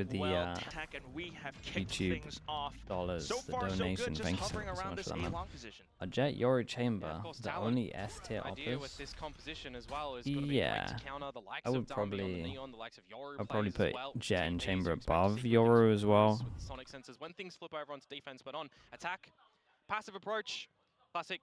with the YouTube dollars, the donation. Thank you so much for that, man. A Jet Yoru Chamber, the only S tier offers. Yeah, I would probably put Jet and Chamber above Yoru as well. When things flip over onto defense, but on attack, passive approach, classic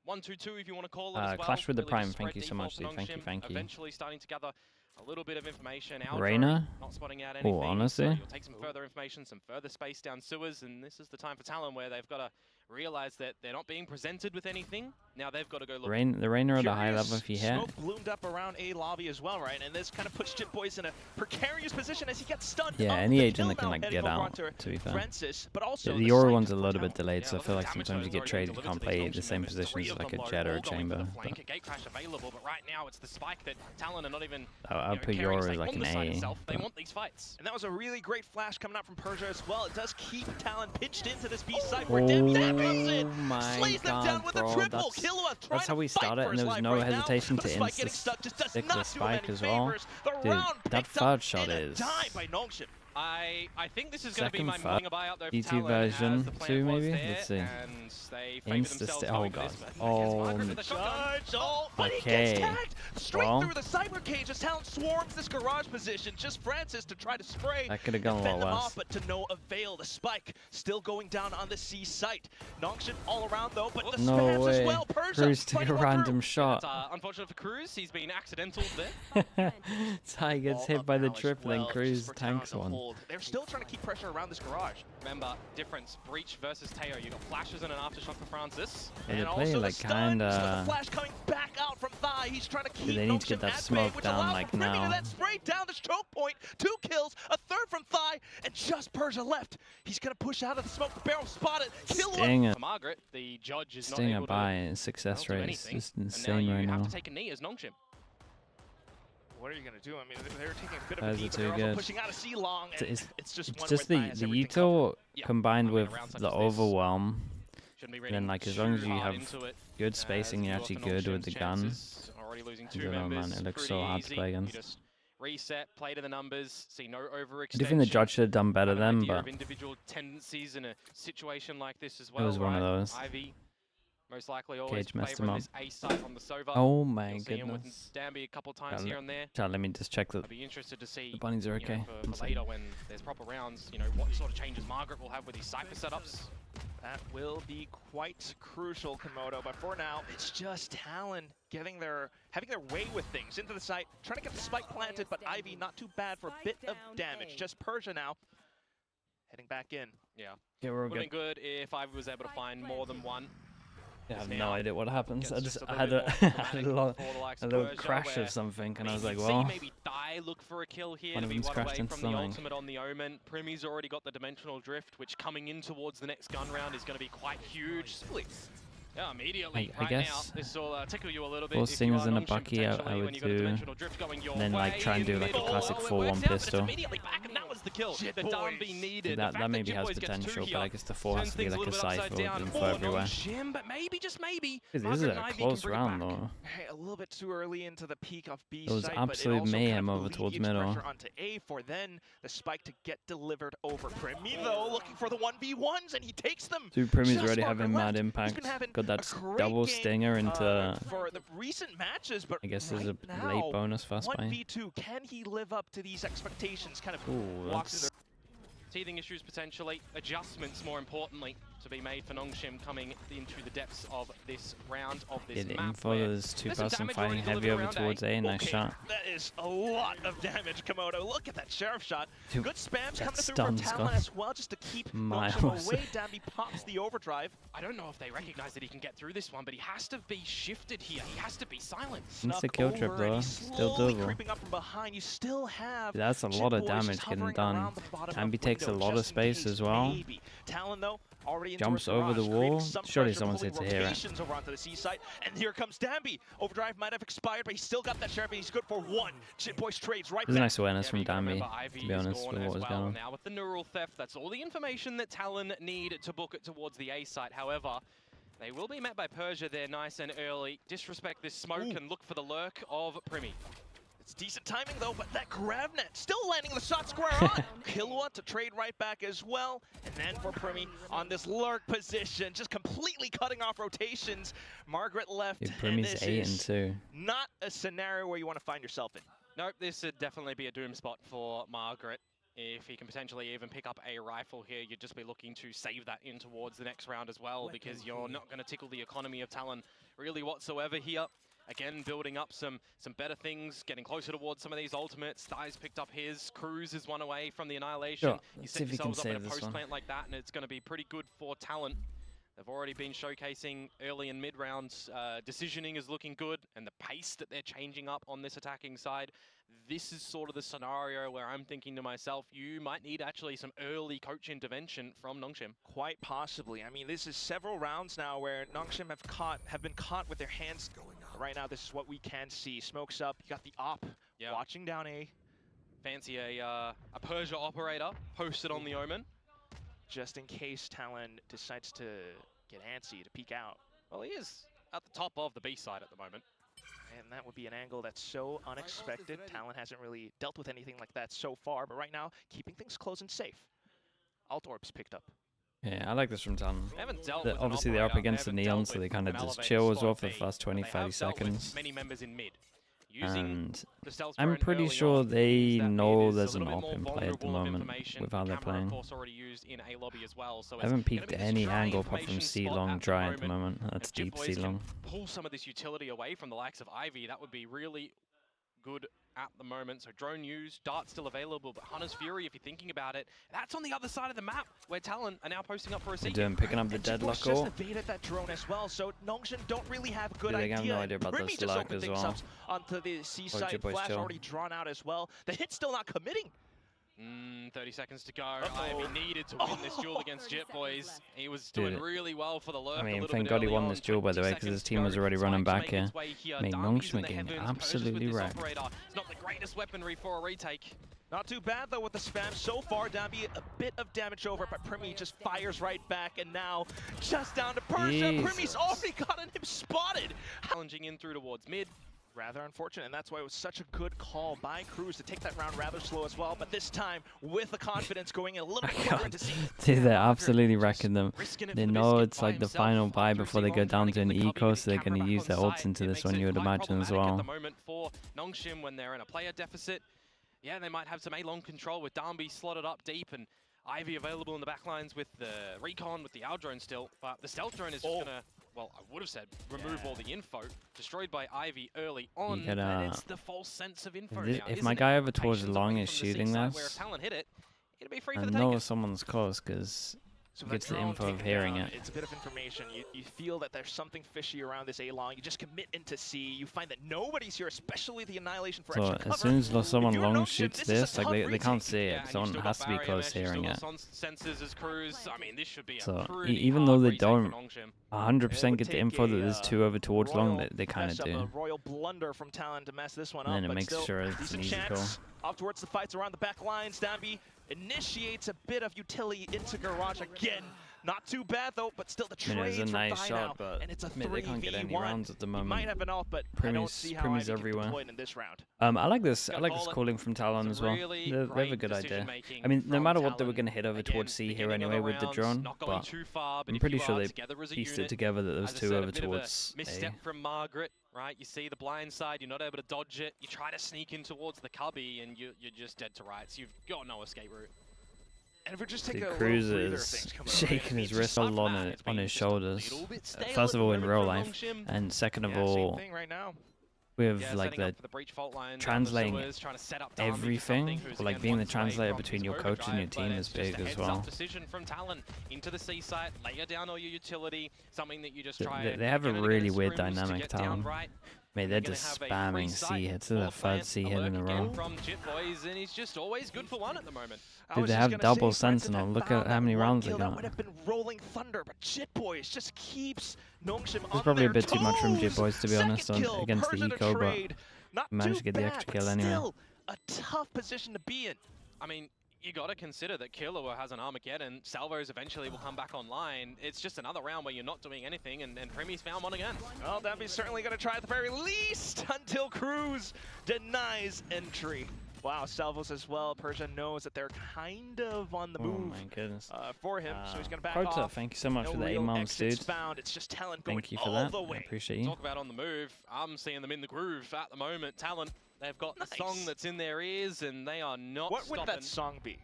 1-2-2 if you want to call it as well. Clash with the Prime, thank you so much, dude. Thank you. Eventually starting to gather a little bit of information. Reina? Not spotting out anything. Oh, honestly? So you'll take some further information, some further space down sewers, and this is the time for Talon where they've got to realize that they're not being presented with anything. Now they've got to go look. The Reina at a high level if you hit. Smoke bloomed up around A lobby as well, right? And this kind of puts Chip Boys in a precarious position as he gets stunned. Yeah, any agent that can like get out, to be fair. Francis, but also the Yoru one's a little bit delayed, so I feel like sometimes you get traded, you can't play the same positions as like a Jet or a Chamber. Gate crash available, but right now it's the spike that Talon are not even. I'll put Yoru as like an A. They want these fights. And that was a really great flash coming out from Persia as well. It does keep Talon pinched into this B site where Damn slays them down with a triple. That's how we started, and there was no hesitation to stick the spike as well. Dude, that third shot is I think this is going to be my morning buyout though. E2 version 2 maybe? Let's see. Oh god. Oh, but he gets tagged straight through the cyber cage as Talon swarms this garage position. Just Francis to try to spray. That could have gone a lot worse. But to no avail. The spike still going down on the C site. Nong Shim all around though, but the spams as well. Cruz took a random shot. Unfortunate for Cruz, he's been accidental there. Ty gets hit by the triple and Cruz tanks one. They're still trying to keep pressure around this garage. Remember, difference, Breach versus Teo. You got flashes and an aftershock for Francis. And they play like kinda. The flash coming back out from Thigh. He's trying to keep they need to get that smoke down like now. That spray down the choke point. 2 kills, a third from Thigh, and just Persia left. He's gonna push out of the smoke. The barrel spotted. Kill him. For Margaret, the judge is not able to success rate is just insane right now. You have to take a knee as Nong Shim. What are you going to do? I mean, they're taking a bit of a knee, but they're also pushing out a C-long, and it's just the util combined with the overwhelm, and then like as long as you have good spacing, you're actually good with the gun. I don't know, man, it looks so hard to play against. Reset, play to the numbers, see no overextension. I do think the judge should have done better then, but individual tendencies in a situation like this as well. It was one of those. Ivy, most likely always Cage messed him up. A site on the Sova. Oh my goodness. With Danby a couple times here and there. Let me just check that I'd be interested to see the bunnies are okay. For later when there's proper rounds, what sort of changes Margaret will have with these Cypher setups. That will be quite crucial, Komodo. But for now, it's just Talon having their way with things into the site, trying to get the spike planted, but Ivy not too bad for a bit of damage. Just Persia now heading back in. Yeah, we're good. Would have been good if Ivy was able to find more than one. I have no idea what happens. I had a little crash of something, and I was like, well, maybe Die look for a kill here to be one away from the ultimate on the Omen. Primmy's already got the dimensional drift, which coming in towards the next gun round is going to be quite huge. Yeah, immediately. I guess now, this will tickle you a little bit. Both singers in a bucky, I would do. And then like try and do like a classic 4-1 pistol. That maybe has potential, but I guess the 4 has to be like a cypher with info everywhere. But maybe, just maybe. This is a close round though. A little bit too early into the peak of B site. It was site, absolute mayhem over towards middle. Onto A for then the spike to get delivered over. Primy though looking for the 1v1s and he takes them. Two Primy's already having mad impact. Got that double stinger into for the recent matches, but I guess there's a late bonus fast buy. 1v2, can he live up to these expectations? Kind of teething issues potentially, adjustments more importantly to be made for Nong Shim coming into the depths of this round of this map. Info, there's 2-person fighting heavy over towards A, nice shot. That is a lot of damage, Komodo. Look at that sheriff shot. Good spams coming through from Talon as well, just to keep Nong Shim away. Danby pops the overdrive. I don't know if they recognize that he can get through this one, but he has to be shifted here. He has to be silent. It's a kill trip though, still doable. Creeping up from behind. You still have that's a lot of damage getting done. Danby takes a lot of space as well. Talon though already jumps over the wall. Surely someone's here to hear it. Over onto the seaside, and here comes Danby. Overdrive might have expired, but he's still got that sheriff, and he's good for 1. Chip Boys trades right back. There's a nice awareness from Danby, to be honest, with what was going on. Now with the neural theft, that's all the information that Talon need to book it towards the A site. However, they will be met by Persia there nice and early. Disrespect this smoke and look for the lurk of Primy. It's decent timing though, but that grab net still landing the shot square on. Killua to trade right back as well. And then for Primi on this lurk position, just completely cutting off rotations. Margaret left. Dude, Primi's 8 and 2. Not a scenario where you want to find yourself in. Nope, this would definitely be a doom spot for Margaret. If he can potentially even pick up a rifle here, you'd just be looking to save that in towards the next round as well, because you're not going to tickle the economy of Talon really whatsoever here. Again, building up some better things, getting closer towards some of these ultimates. Thighs picked up his. Cruz is one away from the annihilation. Sure. You set yourselves up in a post plant like that, and it's going to be pretty good for Talon. They've already been showcasing early and mid-rounds. Decisioning is looking good, and the pace that they're changing up on this attacking side. This is sort of the scenario where I'm thinking to myself, you might need actually some early coach intervention from Nong Shim. Quite possibly. I mean, this is several rounds now where Nong Shim have been caught with their hands going on. Right now, this is what we can see. Smokes up. You got the op watching down A. Fancy a Persia operator posted on the Omen. Just in case Talon decides to get antsy, to peek out. Well, he is at the top of the B side at the moment. And that would be an angle that's so unexpected. Talon hasn't really dealt with anything like that so far, but right now, keeping things close and safe. Alt Orbs picked up. Yeah, I like this from Talon. Obviously, they're they're up against the Neon, so they kind of just chill as well for the first 20-30 seconds. Many members in mid. And I'm pretty sure they know there's an op in play at the moment with how they're playing. I haven't peeked any angle apart from C long dry at the moment. That's deep C long. Pull some of this utility away from the likes of Ivy. That would be really good at the moment. So drone used, Dart still available, but Hunter's Fury, if you're thinking about it, that's on the other side of the map where Talon are now posting up for a seat. They're picking up the deadlock core. Just evaded that drone as well, so Nong Shim don't really have a good idea. They have no idea about the Slug as well. Onto the C side, Flash already drawn out as well. The hit's still not committing. 30 seconds to go. Ivy needed to win this duel against Jit Boys. He was doing really well for the lurk. I mean, thank God he won this duel, by the way, because his team was already running back here. I mean, Nong Shim getting absolutely wrecked. It's not the greatest weaponry for a retake. Not too bad, though, with the spam so far. Dambi, a bit of damage over, but Primi just fires right back, and now just down to Persia. Primi's already gotten him spotted. Challenging in through towards mid. Rather unfortunate, and that's why it was such a good call by Cruz to take that round rather slow as well, but this time with the confidence going a little bit quicker into C. Dude, they're absolutely wrecking them. They know it's like the final buy before they go down to an eco, so they're going to use their ults into this one, you would imagine, as well. At the moment for Nong Shim when they're in a player deficit. Yeah, they might have some A-long control with Darby slotted up deep and Ivy available in the backlines with the recon, with the Owl drone still, but the stealth drone is just gonna, well, I would have said remove all the info. Destroyed by Ivy early on, and it's the false sense of info now. If my guy over towards long is shooting this, Talon hit it, it'd be free I for the know taking. someone's close because he gets the info of hearing it. It's a bit of information. You feel that there's something fishy around this A-long. You just commit into C. You find that nobody's here, especially the Annihilation for extra cover. As soon as someone long shoots this, like they can't see it. Someone has to be close hearing it. So even though they don't 100% get the info that there's two over towards long, they kind of do. A royal blunder from Talon to mess this one up. And then it makes sure it's an easy call. Off towards the fights around the back lines. Dambi initiates a bit of utility into Garage again. Not too bad though, but still the trade it's a nice shot, but and it's a they can't get any rounds at the moment. Might have an ult, but I don't see how Ivy can deploy it in this round. I like this. I like this calling from Talon as well. They have a good idea. I mean, no matter what, they were going to hit over towards C here anyway with the drone, but I'm pretty sure they pieced it together that there was two over towards A. Misstep from Margaret, right? You see the blind side, you're not able to dodge it. You try to sneak in towards the cubby, and you're just dead to rights. You've got no escape route. And if we just take a Cruz is shaking his wrist all on his shoulders. First of all, in real life, and second of all, with like the translating everything, or like being the translator between your coach and your team is big as well. Decision from Talon into the C site, layer down all your utility, something that you just try. They have a really weird dynamic, Talon. Mate, they're just spamming C hits. It's the third C hit in a row. From Jit Boys, and he's just always good for one at the moment. Dude, they have double Sentinel. Look at how many rounds they got. That would have been rolling thunder, but Jit Boys just keeps Nong Shim on It's probably a bit their too much from toes. Jit Boys, to be honest, against the eco, but Not managed to get the bad, extra but kill anyway. Still a tough position to be in. I mean, you got to consider that Killua has an Armageddon. Salvos eventually will come back online. It's just another round where you're not doing anything, and Premi's found one again. Well, Dammy's certainly going to try at the very least until Cruz denies entry. Wow, Salvos as well. Persia knows that they're kind of on the move. Oh my goodness. For him, so he's going to back Prota, off. thank you so much for the 8 months, dude. Found. It's just Talon going thank you for all that. the way. I appreciate you. Talk about on the move. I'm seeing them in the groove at the moment. Talon, they've got the song that's in their ears, and they are not What stopping. would that song be?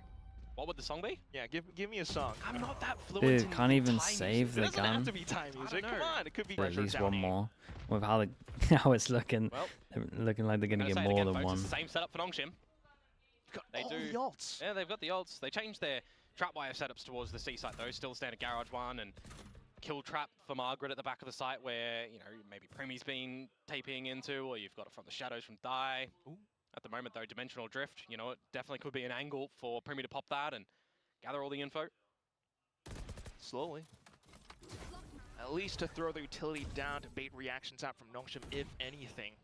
What would the song be? Yeah, give me a song. I'm not that fluent in Dude, can't even Thai save music. the It doesn't gun. have to be Thai music. Come on, it could be At least Downing. one more. With how how it's looking, Well, looking like they're gonna get more than one. It's the same setup for Nong Shim. They do. The ults. Yeah, they've got the ults. They changed their trapwire setups towards the C site though. Still standard garage one and kill trap for Margaret at the back of the site where, you know, maybe Premi's been taping into, or you've got it from the shadows from Dai. At the moment though, dimensional drift, you know, it definitely could be an angle for Premi to pop that and gather all the info. Slowly. At least to throw the utility down to bait reactions out from Nong Shim, if anything.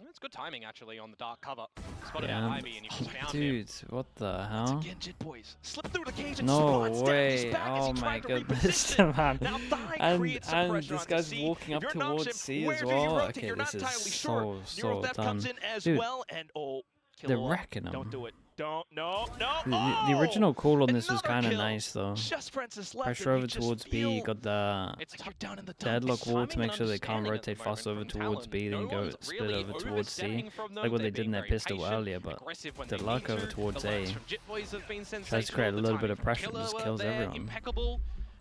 It's good timing actually on the dark cover. Spotted out Ivy and you just found him. Dude, what the hell? Once again, Jit Boys slip through the cage and No spawns way! down. Oh my goodness, man! Now Dai And creates some pressure this on the guy's C. walking up If you're Nong towards Shim, C where as do you well. rotate? Okay, You're not this entirely is sure. so Neural Theft done. comes in as Dude, well, and they're Killua, wrecking him. don't do it. Don't, no. The original call on this was Another kind of kill. nice though. Just Francis left, Pressure and over you just towards B, feel you got the it's like you're down in the deadlock wall to timing make and sure they can't understanding at the rotate fast over moment from towards Talon. B, then No go one's split really over towards C. overstepping from them. Like what They're they did in being their very pistol patient, earlier, but aggressive when the they luck need over to. towards The A lines from Jit Boys have been tries to create a sensational. little The bit of timing from pressure, Killua just out kills there, everyone. Impeccable.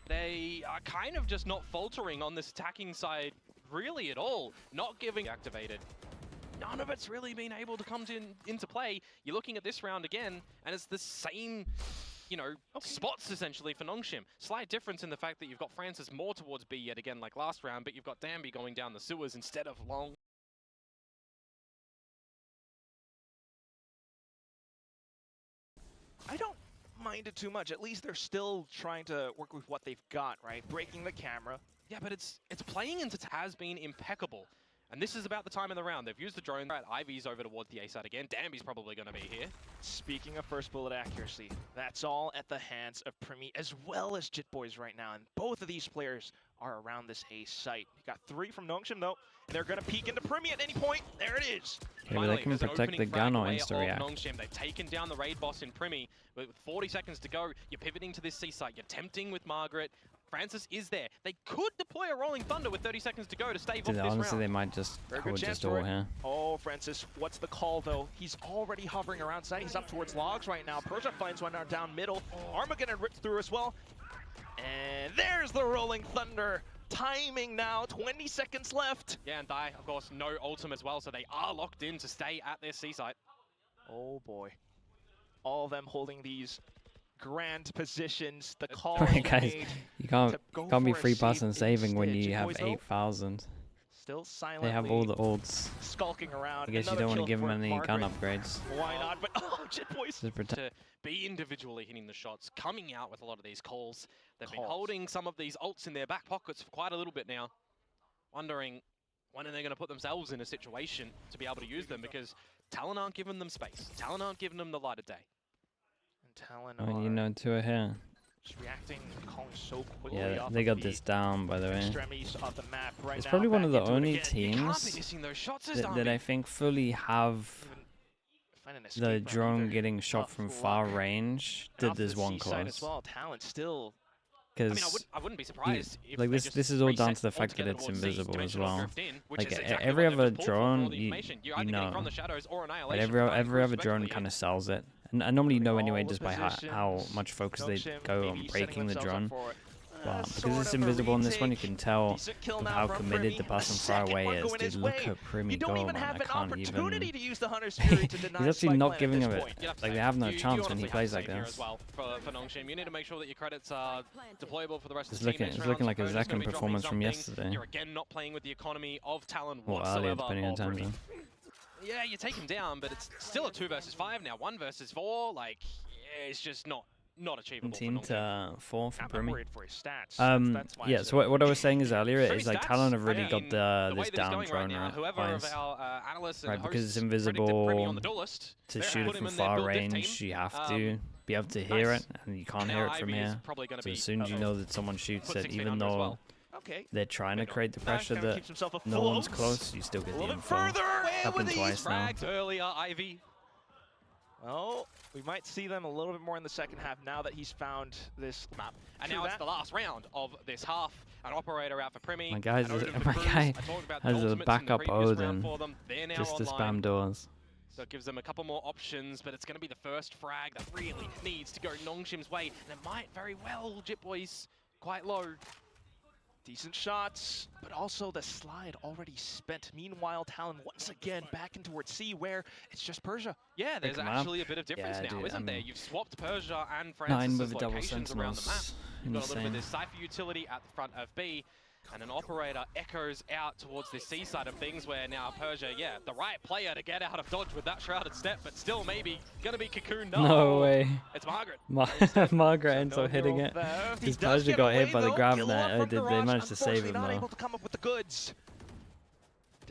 They are kind of just not faltering on this attacking side really at all. Not giving activated. None of it's really been able to come into play. You're looking at this round again, and it's the same, you know, spots essentially for Nong Shim. Slight difference in the fact that you've got Francis more towards B yet again like last round, but you've got Danby going down the sewers instead of long. I don't mind it too much. At least they're still trying to work with what they've got, right? Breaking the camera. Yeah, but it's playing into has been impeccable. And this is about the time in the round. They've used the drone. Right, Ivy's over towards the A side again. Danby's probably going to be here. Speaking of first bullet accuracy, that's all at the hands of Premi as well as Jit Boys right now. And both of these players are around this A site. You got 3 from Nong Shim though. And they're going to peek into Premi at any point. There it is. Yeah, they can protect the gun or insta-react. Nong Shim. They've taken down the raid boss in Premi. But with 40 seconds to go, you're pivoting to this C site. You're tempting with Margaret. Francis is there. They could deploy a Rolling Thunder with 30 seconds to go to stave off this round. Honestly, they might just all here. Oh, Francis, what's the call though? He's already hovering around site. He's up towards logs right now. Persia finds one down middle. Armageddon ripped through as well. And there's the Rolling Thunder. Timing now, 20 seconds left. Yeah, and Dai, of course, no ultim as well, so they are locked in to stay at their C site. Oh boy. All of them holding these grand positions. The call guys, you can't be free pass and saving when you have 8,000. Still silently. They have all the ults. Skulking around. I guess you don't want to give them any gun upgrades. Why not? But oh, Jit Boys. To be individually hitting the shots, coming out with a lot of these calls. They've been holding some of these ults in their back pockets for quite a little bit now. Wondering when are they going to put themselves in a situation to be able to use them, because Talon aren't giving them space. Talon aren't giving them the light of day. Talon oh, you know, 2 are here. Just reacting, calling so quickly. Yeah, they got this down, by the way. Extremities of the map right it's now, probably one of the back into only it again. teams that I think fully have the drone getting shot from far range. Did this one close? Well. Talon still. Because I wouldn't be surprised if like this is all down to the fact that it's invisible as well. Like every other drone, you know, but every other drone kind of sells it. And I normally know anyway just by how much focus they go on breaking the drone. But because it's invisible on this one, you can tell how committed the person far away is. Dude, look at Premi go, man. I can't even. He's actually not giving him it. Like, they have no chance when he plays like this. For Nong Shim, you need to make sure that your credits are deployable for the rest of the team. It's looking like a Zakin performance from yesterday. You're again not playing with the economy of Talon or whatsoever. earlier, depending on time zone. Yeah, you take him down, but it's still a 2 versus 5 now. 1 versus 4, like, yeah, it's just not achievable. 17 to 4 for Premi. Yeah, so what I was saying is earlier is like Talon have really got this down drone right, because it's invisible to shoot it from far range. You have to be able to hear it, and you can't hear it from here. So as soon as you know that someone shoots it, even though they're trying to create the pressure that no one's close, you still get the info. Happened twice now. Earlier, Ivy. Well, we might see them a little bit more in the second half now that he's found this map. And now it's the last round of this half. An operator out for Primi. My guy has a backup Odin just to spam doors. So it gives them a couple more options, but it's going to be the first frag that really needs to go Nong Shim's way. And it might very well, Jit Boys, quite low. Decent shots, but also the slide already spent. Meanwhile, Talon once again back in towards C, where it's just Persia. Yeah, there's actually a bit of difference now, isn't there? You've swapped Persia and Francis' locations around the map. You've got a little bit of this Cypher utility at the front of B, and an operator echoes out towards the C side of things, where now Persia, yeah, the right player to get out of dodge with that shrouded step, but still maybe gonna be cocooned. No way. It's Margaret. Margaret ends up hitting it. Because Persia got hit by the grab net. They managed to save him not though. able to come up with the goods.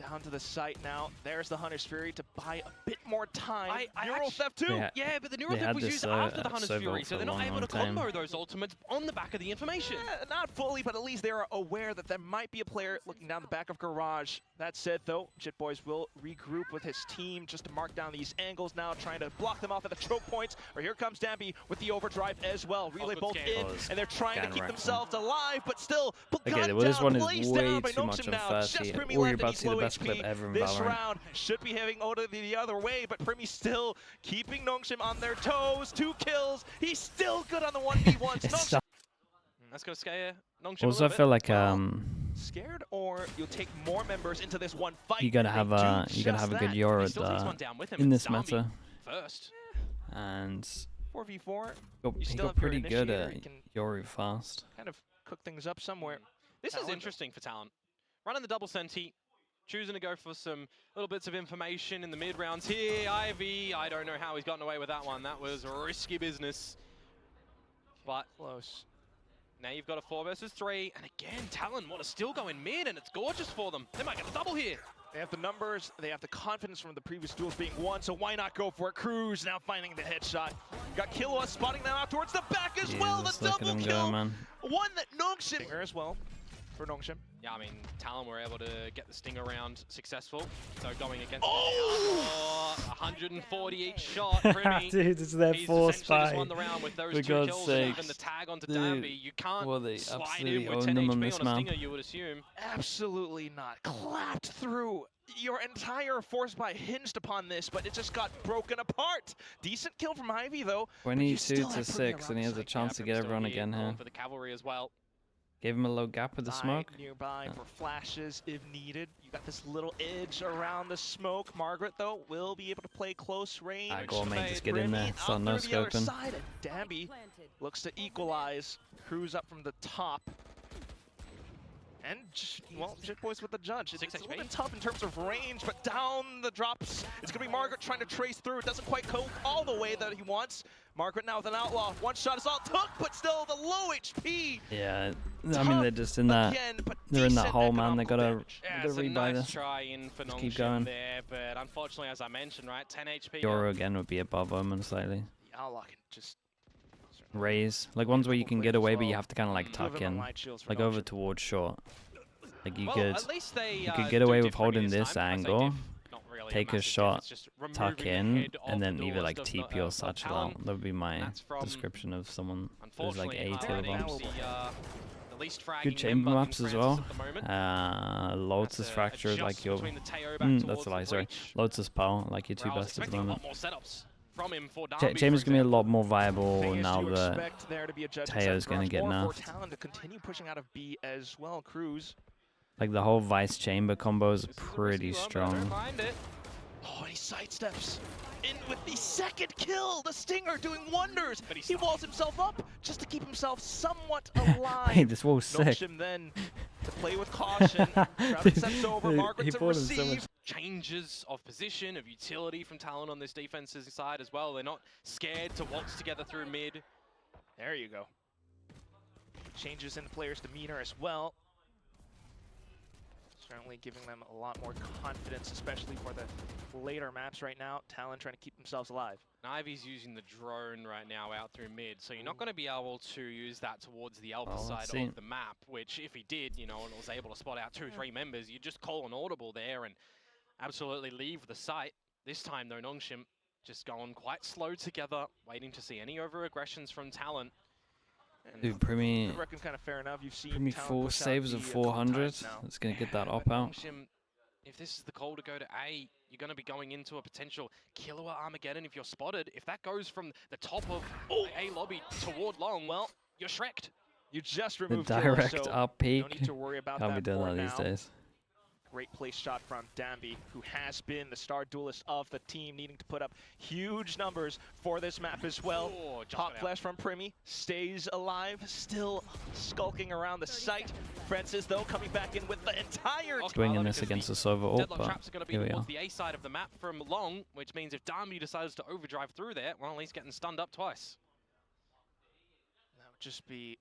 Down to the site now. There's the Hunter's Fury to buy a bit more time. Neural Theft too. Yeah, but the Neural Theft was used after the Hunter's Fury, so they're not able to combo those ultimates on the back of the information. Yeah, not fully, but at least they're aware that there might be a player looking down the back of Garage. That said, though, Jit Boys will regroup with his team just to mark down these angles now, trying to block them off at the choke points. Or here comes Dambi with the overdrive as well. Relay bolt in, and they're trying to keep themselves alive, but still, okay, well, this one is way too much on first here. Or you're about to see the best clip ever in Valorant. This round should be having Oda the other way, but Primi still keeping Nong Shim on their toes. 2 kills. He's still good on the 1v1s. That's gonna scare Nong Shim. Also, I feel like scared, or you'll take more members into this one fight. You're gonna have a good Euro in this meta. First. And 4v4. He got pretty good at Yori fast. Kind of cook things up somewhere. This is interesting for Talon. Running the double senti, choosing to go for some little bits of information in the mid rounds here. Ivy, I don't know how he's gotten away with that one. That was risky business. But close. Now you've got a 4 versus 3, and again, Talon want to still go in mid, and it's gorgeous for them. They might get a double here. They have the numbers, they have the confidence from the previous duels being won, so why not go for it? Cruz now finding the headshot. Got Killua spotting them out towards the back as well. The double kill. One that Nong Shim as well for Nong Shim. Yeah, I mean, Talon were able to get the stinger round successful. So going against 140 each shot. Primi, dude, it's their 4 spy. Just won the round with those 2 kills and even the tag onto Dambi. You can't slide in with 10 HP on a stinger, you would assume. Absolutely not. Clapped through. Your entire force buy hinged upon this, but it just got broken apart. Decent kill from Ivy, though. 22 to 6, and he has a chance to get everyone again here. For the cavalry as well. Gave him a low gap with the smoke. Nearby for flashes if needed. You got this little edge around the smoke. Margaret, though, will be able to play close range. Go on, mate, just get in there. Start no scoping. Dambi looks to equalize. Cruz up from the top. And, well, Jit Boys with the judge. It's a little bit tough in terms of range, but down the drops. It's going to be Margaret trying to trace through. It doesn't quite go all the way that he wants. Margaret now with an outlaw. One shot is all took, but still the low HP. Yeah, I mean, they're just in that. They're in that hole, man. They gotta rebuy this. Try in for keep going. There, but unfortunately, as I mentioned, right, 10 HP. Yoro again would be above him slightly. The outlaw can just raise, like ones where you can get away, but you have to kind of like tuck in, like over towards short. Like you could get away with holding this angle, take a shot, tuck in, and then either like TP or satchel out. That would be my description of someone who's like A tier bombs. Good chamber maps as well. Lotus Fracture is like your... that's a lie, sorry. Lotus Power, like your 2 best at the moment. Chamber's gonna be a lot more viable now that Teo's gonna get nerfed. Like the whole Vice Chamber combo is pretty strong. Oh, and he sidesteps in with the 2nd kill. The Stinger doing wonders. He walls himself up just to keep himself somewhat alive. Hey, this wall's sick. Nong Shim then to play with caution. Crowd steps over. Margaret to receive. Changes of position, of utility from Talon on this defense's side as well. They're not scared to waltz together through mid. There you go. Changes in the player's demeanor as well. Certainly giving them a lot more confidence, especially for the later maps right now. Talon trying to keep themselves alive. And Ivy's using the drone right now out through mid, so you're not going to be able to use that towards the alpha side of the map, which if he did, you know, and was able to spot out 2-3 members, you just call an audible there and absolutely leave the site. This time though, Nong Shim just going quite slow together, waiting to see any over-aggressions from Talon. Dude, Primi, I reckon kind of fair enough. You've seen Primi 4 saves of 400. That's going to get that op out. Shim, if this is the call to go to A, you're going to be going into a potential killer Armageddon if you're spotted. If that goes from the top of A lobby toward long, well, you're Shrek'd. You just removed the direct killer, so up peak. no need to worry about Can't that be done that these days. Great place shot from Dambi, who has been the star duelist of the team, needing to put up huge numbers for this map as well. Hot flash from Primi, stays alive, still skulking around the site. Francis, though, coming back in with the entire team. Swinging this against the Sova ult, but traps are going to be towards the A side of the map from long, which means if Dambi decides to overdrive through there, well, he's getting stunned up twice. That would just be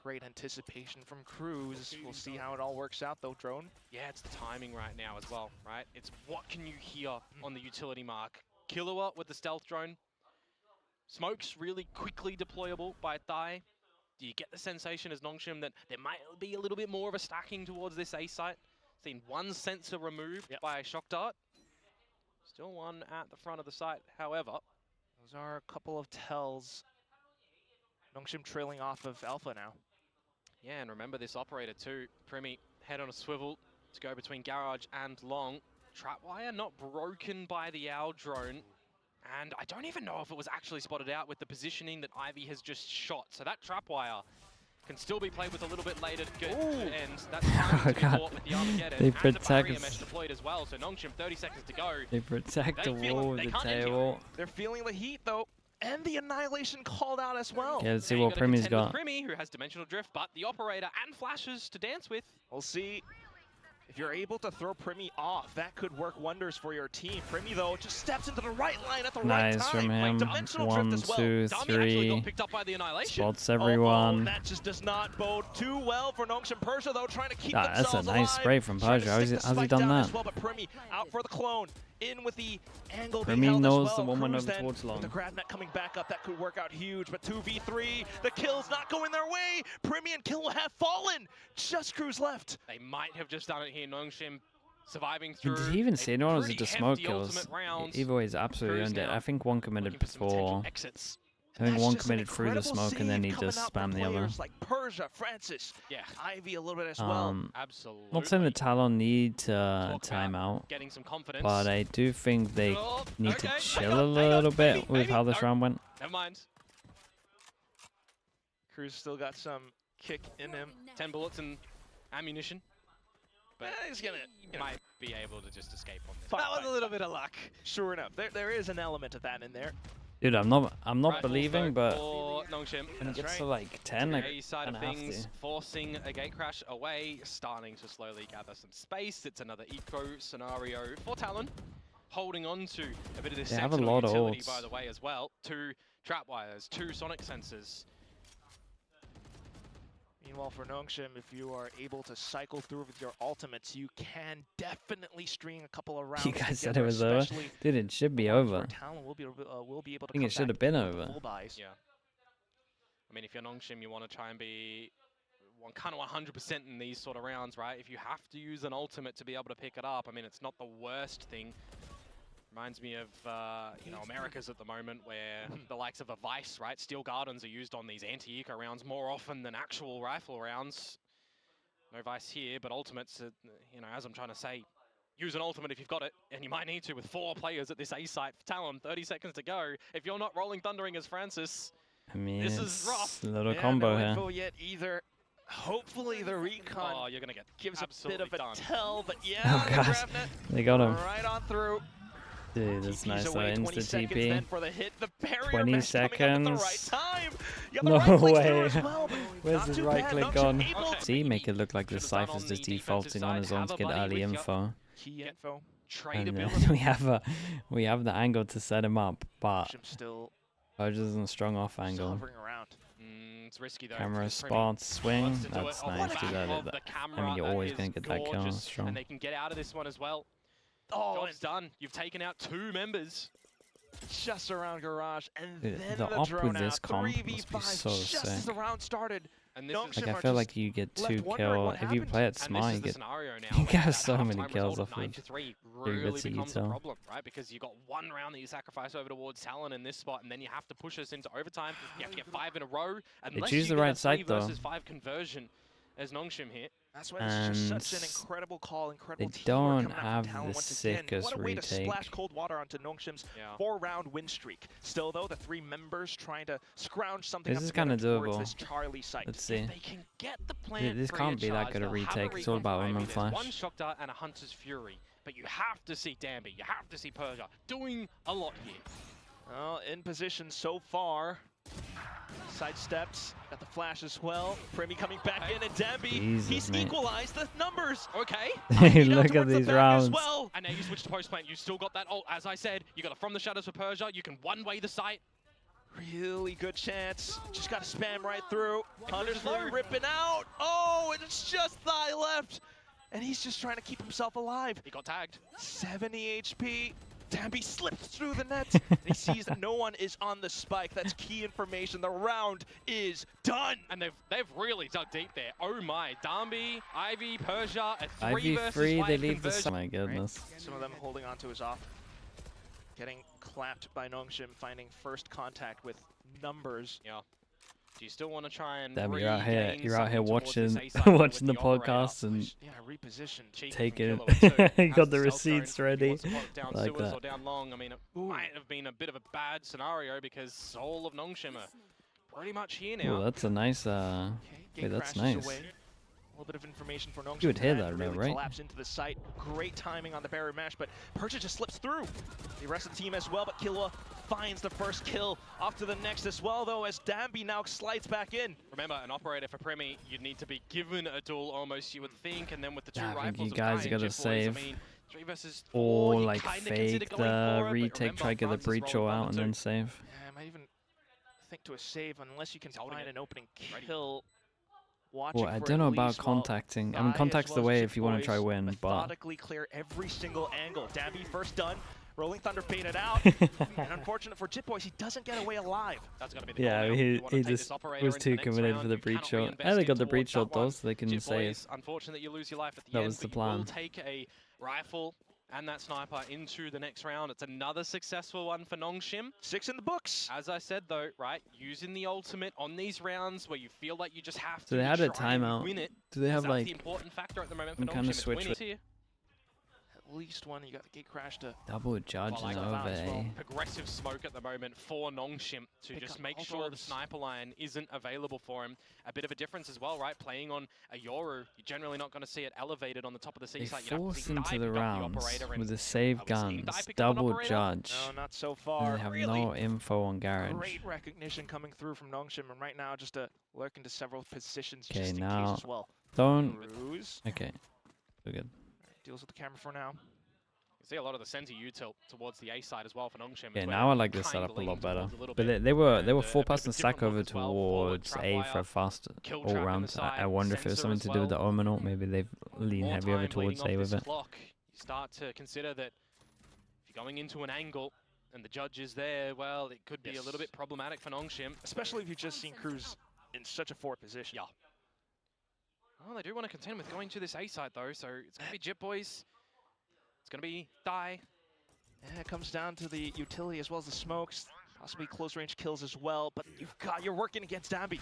great anticipation from Cruz. We'll see how it all works out, though, Drone. Yeah, it's the timing right now as well, right? It's what can you hear on the utility mark. Killua with the stealth drone. Smoke's really quickly deployable by Thai. Do you get the sensation as Nong Shim that there might be a little bit more of a stacking towards this A site? Seen one sensor removed by a shock dart. Still one at the front of the site, however. Those are a couple of tells. Nong Shim trailing off of Alpha now. Yeah, and remember this operator too. Primi, head on a swivel to go between Garage and Long. Trapwire not broken by the Owl drone. And I don't even know if it was actually spotted out with the positioning that Ivy has just shot. So that Trapwire can still be played with a little bit later to end. That's time to be caught with the Armageddon. They and the barrier protect mesh deployed as well. So Nong Shim, 30 seconds to go. They protect the wall with the tail. They're feeling the heat, though. And the Annihilation called out as well. Yeah, let's see what Primi's got. Primi, who has Dimensional Drift, but the Operator and Flashes to dance with. We'll see. If you're able to throw Primi off, that could work wonders for your team. Primi, though, just steps into the right line at the right time. Nice from him. One, two, three. Got picked up by the Annihilation. Spots everyone. That just does not bode too well for Nong Shim. Persia, though, trying to keep that's themselves a nice alive. spray from Persia. How's he done that? Well, but Primi out for the clone. In with the angle. Primi knows the one went over towards long. The grab net coming back up, that could work out huge. But 2v3, the kill's not going their way. Primi and Kill have fallen. Just Cruz left. They might have just done it here. Nong Shim surviving through. Did he even see anyone, or was it just smoke kills? Either way, he's absolutely earned it. I think one committed before. I think one committed through the smoke and then he just spammed the other. Like Persia, Francis, Ivy a little bit as well. Absolutely. Not saying the Talon need to time out, getting some confidence, but I do think they need to chill a little bit with how this round went. Never mind. Cruz still got some kick in him. 10 bullets and ammunition. But he's gonna might be able to just escape on this. That was a little bit of luck. Sure enough, there is an element of that in there. Dude, I'm not believing, but Nong Shim. when it gets to like 10, I side of have things, to. forcing a gate crash away, starting to slowly gather some space. It's another eco scenario for Talon, holding on to a bit of this sentinel utility, by the way, as well. 2 trapwires, 2 sonic sensors. Meanwhile, for Nong Shim, if you are able to cycle through with your ultimates, you can definitely string a couple of rounds. You guys said it was over. Dude, it should be over. Talon will be able to I think it should have been over. Yeah. I mean, if you're Nong Shim, you want to try and be kind of 100% in these sort of rounds, right? If you have to use an ultimate to be able to pick it up, I mean, it's not the worst thing. Reminds me of, you know, Americas at the moment, where the likes of a Vice, right? Steel Gardens are used on these anti-eco rounds more often than actual rifle rounds. No Vice here, but ultimates, you know, as I'm trying to say, use an ultimate if you've got it, and you might need to with 4 players at this A site. Talon, 30 seconds to go. If you're not rolling Thundering as Francis, I mean, this is rough. A little combo no here. Info yet either. Hopefully the recon you're gonna get gives a bit of a done. tell, but yeah, Oh gosh, they got him. right on through. Dude, that's nice. Insta TP. For the hit. The 20 seconds. Right no way. Well, Where's his right click gone? See, make it look like the Cypher's just defaulting on his own to get early info. Key info. And we have the angle to set him up, but Persia's in a strong off angle. round. It's risky though. Camera spots, swing. That's nice. Do that. I mean, you're always going to get that kill. Strong. And they can get out of this one as well. Oh, Job's done. You've taken out 2 members. Just around Garage, and Dude, then the the op drone with this out. comp 3v5 must be so just as the sick. round started. And this Nong is Shim Like, I are feel just like you get 2 left wondering kill. what If you happened. play it And smart, this you is the get scenario now you where get that so many halftime kills result off of 9 of to 3 3 really bits of becomes a util. problem, right? Because you got 1 round that you sacrifice over towards Talon in this spot, and then you have to push us into overtime. You have to get 5 in a row. Unless choose you the get right a 3 site, though. versus 5 conversion as Nong Shim here. That's why this is just such an incredible call, incredible They teamwork don't coming out have from Talon the once again. sickest What a way to retake. splash cold water onto Nong Shim's 4-round win streak. Still though, the 3 members trying to scrounge something This up is together kinda towards doable. this Charlie site. Let's see. If they can get the plant This can't be that good a retake. It's all about women flash. 1 shock dart and a Hunter's Fury. But you have to see Danby, you have to see Persia doing a lot here. Well, in position so far. Side steps, got the flash as well. Primi coming back in, and Danby, he's equalized the numbers. Okay. Look at these rounds. Well. And now you switch to post plant. You still got that ult. As I said, you got a From the Shadows for Persia. You can one-way the site. Really good chance. Just got to spam right through. Hunter's ripping out. Oh, and it's just thigh left. And he's just trying to keep himself alive. He got tagged. 70 HP. Danby slips through the net. And he sees that no one is on the spike. That's key information. The round is done. And they've really dug deep there. Oh my. Danby, Ivy, Persia, a 3 Ivy versus free, 5 they leave the conversion. my goodness. Some of them holding on to his off. Getting clapped by Nong Shim, finding first contact with numbers. Yeah. Do you still want to try and Damn, you're out here watching watching watching the podcast and Repositioned. taking it. You got the receipts ready. Like that. Or down long. I mean, it might have been a bit of a bad scenario because Soul of Nong Shim are pretty much here now. Oh, that's a nice. Wait, that's nice. A little bit of information for Nong Shim. You would hear that, really right? Collapse into the site. Great timing on the barrier mash, but Persia just slips through. The rest of the team as well, but Killua finds the first kill. Off to the next as well, though, as Danby now slides back in. Remember, an operator for Premi, you'd need to be given a duel almost, you would think, and then with the 2 rifles, you guys gotta save. I mean, 3 versus 4, or like fake the retake, try to get the breach out and then save. Yeah, I might even think to a save unless you can find an opening kill. Well, I don't know about contacting. I mean, contact's the way if you want to try win, but methodically clear every single angle. Danby first done. Rolling Thunder baited out. And unfortunate for Jit Boys, he doesn't get away alive. That's gonna be the he just was too committed for the breach shot. And they got the breach shot though, so they can save. Unfortunate you lose your life at the that end, was the but plan. You will take a rifle and that sniper into the next round. It's another successful one for Nong Shim. 6 in the books. As I said though, right, using the ultimate on these rounds where you feel like you just have to Do they have a try and timeout? win it. Do they have That's like the important factor at the moment for some Nong kind of Shim. switch with At least one. You got the gate crash to double judge and over? Progressive smoke at the moment for Nong Shim to just make sure the sniper line isn't available for him. A bit of a difference as well, right? Playing on a Yoru, you're generally not going to see it elevated on the top of the They seaside. force into the rounds with the save guns, double judge. No, not so far. And they have no info on garage. Great recognition coming through from Nong Shim, and right now just to lurk into several positions Okay, just in now case as well. don't. Ruse. Okay, we're good. Deals with the camera for now. You see a lot of the center U-tilt towards the A side as well for Nong Shim. Yeah, now I like this setup a lot better. But they were 4-person stack over towards A for a fast all round. I wonder if it was something to do with the Omen ult. Maybe they've leaned heavy over towards A with it. You start to consider that if you're going into an angle and the judge is there, well, it could be a little bit problematic for Nong Shim. Especially if you've just seen Cruz in such a forward position. Yeah. Oh, they do want to contend with going to this A side though, so it's going to be Jit Boys. It's going to be Die. Yeah, it comes down to the utility as well as the smokes. Possibly close range kills as well, but you're working against Danby.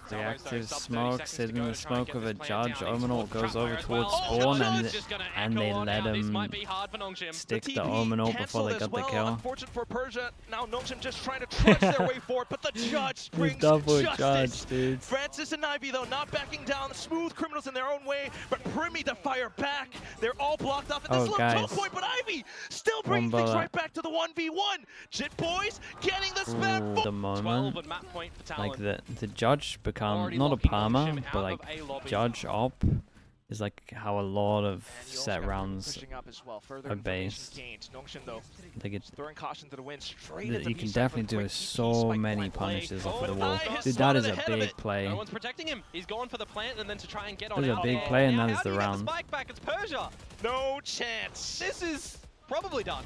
Reactive smoke, sitting in the smoke of a judge. Omen ult goes over towards spawn and they let him stick the Omen ult before they got the kill. Unfortunate for Persia, now Nong Shim just trying to trudge their way forward, but the judge brings double justice. judge, dude. Francis and Ivy though not backing down, smooth criminals in their own way, but Primi to fire back. They're all blocked off at this little toe point, but Ivy still bringing things right back to the 1v1. Jit Boys getting the spam. The moment, like the judge become not a Palmer, but like judge op is like how a lot of And you also set got rounds pushing up as well. Further are information based. gained. Nong Shim, though, Like throwing caution to the wind straight you at the can B side for definitely the do quick so spike many plant play. punishes off Oh, the wall. nice. Dude, that is Spotted a ahead of big it. play. No one's protecting him. He's going for the plant and then to try and get on That is out. a big there. play, and Now, that is how the do you get round. the spike back? It's Persia. No chance. This is probably done.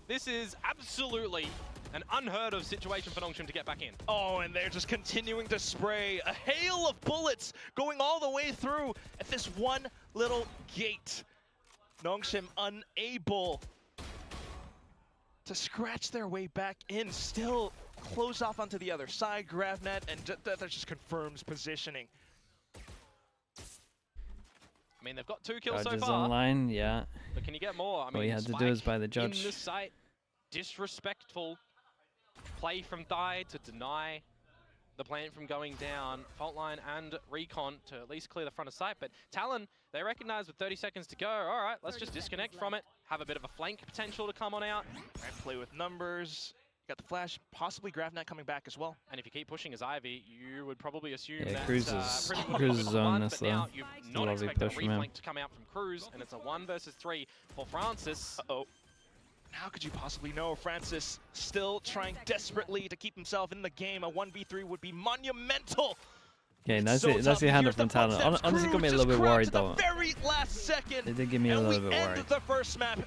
This is absolutely an unheard of situation for Nong Shim to get back in. Oh, and they're just continuing to spray a hail of bullets going all the way through at this one little gate. Nong Shim unable to scratch their way back in, still close off onto the other side, grab net, and that just confirms positioning. I mean, they've got 2 kills so Judges far, online, yeah. but can you get more? I mean, All you had to do is by the judge. in the site, disrespectful play from Dai to deny the plant from going down, fault line and recon to at least clear the front of sight. But Talon, they recognize with 30 seconds to go, all right, let's just disconnect from it, have a bit of a flank potential to come on out. Right, play with numbers. Got the flash, possibly GravNet coming back as well. And if you keep pushing as Ivy, you would probably assume Yeah, that Cruz is zoning this but now though. you've It's a not lovely expected a push from him. reflank to come out from Cruz, and it's a 1 versus 3 for Francis. Uh-oh. How could you possibly know? Francis still trying desperately to keep himself in the game. A 1v3 would be monumental. Okay, It's that's so it. That's the tough. hand Here's up from the Talon. footsteps. Honestly, got me a Cruz little bit just worried crouched though. at the very last second. They did give me a And little we bit end worried. the first map.